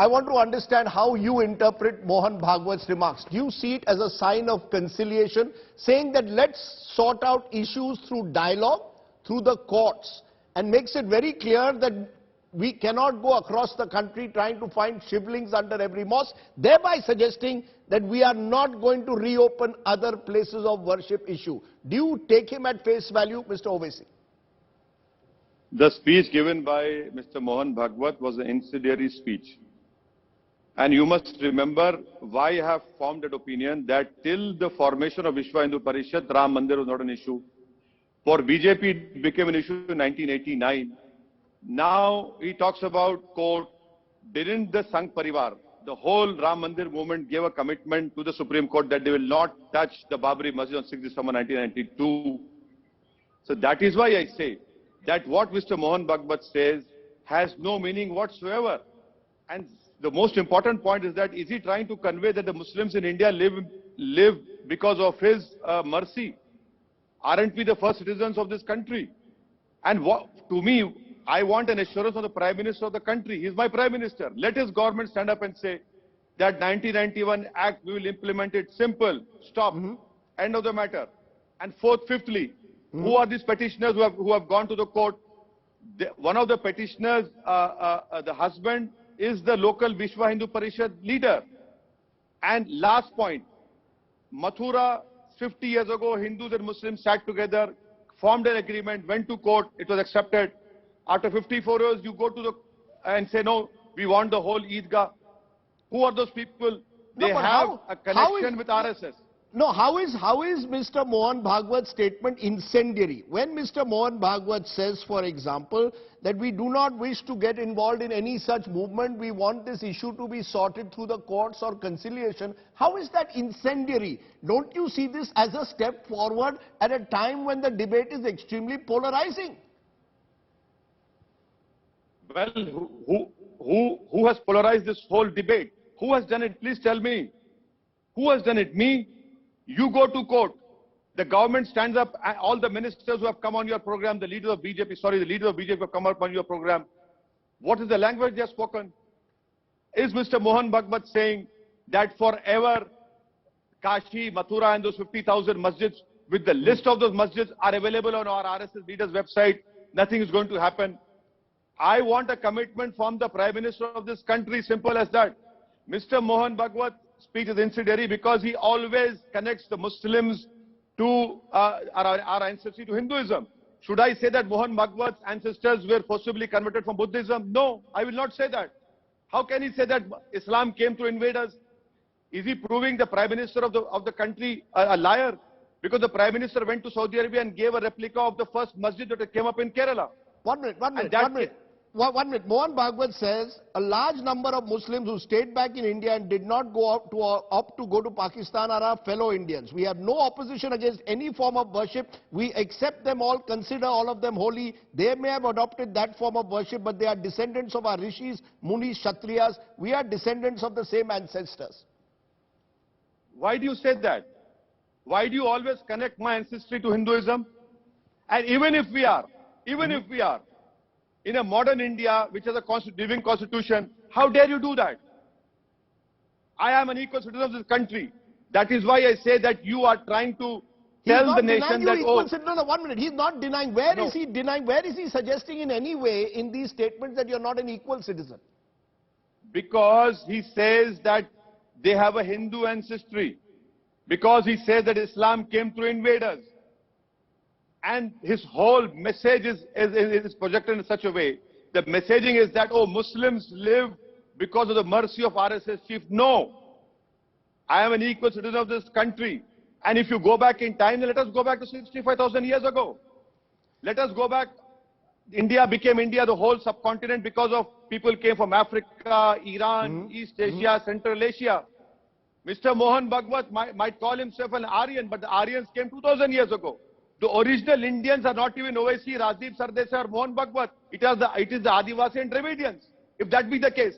I want to understand how you interpret Mohan Bhagwat's remarks. Do you see it as a sign of conciliation, saying that let's sort out issues through dialogue, through the courts, and makes it very clear that we cannot go across the country trying to find Shivlings under every mosque, thereby suggesting that we are not going to reopen other places of worship issue. Do you take him at face value, Mr. Owaisi? The speech given by Mr. Mohan Bhagwat was an incendiary speech. And you must remember why I have formed that opinion that till the formation of Vishwa Hindu Parishad, Ram Mandir was not an issue. For BJP, it became an issue in 1989. Now he talks about court. Didn't the Sangh Parivar, the whole Ram Mandir movement, gave a commitment to the Supreme Court that they will not touch the Babri Masjid on 6th December 1992. So that is why I say that what Mr. Mohan Bhagwat says has no meaning whatsoever. And the most important point is that, is he trying to convey that the Muslims in India live because of his mercy? Aren't we the first citizens of this country? And to me, I want an assurance from the Prime Minister of the country. He's my Prime Minister. Let his government stand up and say that 1991 Act, we will implement it. Simple. Stop. End of the matter. And fifthly, who are these petitioners who have gone to the court? One of the petitioners, the husband, is the local Vishwa Hindu Parishad leader. And last point, Mathura, 50 years ago, Hindus and Muslims sat together, formed an agreement, went to court, it was accepted. After 54 years, you go to and say, no, we want the whole Eidgah. Who are those people? They have a connection with RSS. No, how is Mr. Mohan Bhagwat's statement incendiary? When Mr. Mohan Bhagwat says, for example, that we do not wish to get involved in any such movement, we want this issue to be sorted through the courts or conciliation, how is that incendiary? Don't you see this as a step forward at a time when the debate is extremely polarizing? Well, who has polarized this whole debate? Who has done it? Please tell me. Who has done it? Me? You go to court. The government stands up, and all the ministers who have come on your program, the leaders of BJP have come up on your program. What is the language they have spoken? Is Mr. Mohan Bhagwat saying that forever Kashi, Mathura and those 50,000 masjids with the list of those masjids are available on our RSS leaders website? Nothing is going to happen. I want a commitment from the Prime Minister of this country, simple as that. Mr. Mohan Bhagwat's speech is incendiary because he always connects the Muslims to our ancestry to Hinduism. Should I say that Mohan Bhagwat's ancestors were forcibly converted from Buddhism? No, I will not say that. How can he say that Islam came to invade us? Is he proving the Prime Minister of the country a liar? Because the Prime Minister went to Saudi Arabia and gave a replica of the first masjid that came up in Kerala. One minute. Mohan Bhagwat says a large number of Muslims who stayed back in India and did not opt to go to Pakistan are our fellow Indians. We have no opposition against any form of worship. We accept them all, consider all of them holy. They may have adopted that form of worship, but they are descendants of our rishis, munis, kshatriyas. We are descendants of the same ancestors. Why do you say that? Why do you always connect my ancestry to Hinduism? And even if we are in a modern India, which has a living constitution, how dare you do that? I am an equal citizen of this country. That is why I say that you are trying to tell the nation that, No, 1 minute. He's not denying. Where is he denying? Where is he suggesting in any way in these statements that you're not an equal citizen? Because he says that they have a Hindu ancestry. Because he says that Islam came through invaders. And his whole message is projected in such a way. The messaging is that, oh, Muslims live because of the mercy of RSS Chief. No. I am an equal citizen of this country. And if you go back in time, then let us go back to 65,000 years ago. Let us go back. India became India, the whole subcontinent, because of people came from Africa, Iran, East Asia, Central Asia. Mr. Mohan Bhagwat might call himself an Aryan, but the Aryans came 2,000 years ago. The original Indians are not even Owaisi, Rajdeep Sardesai or Mohan Bhagwat. It is the Adivasi and Dravidians. If that be the case,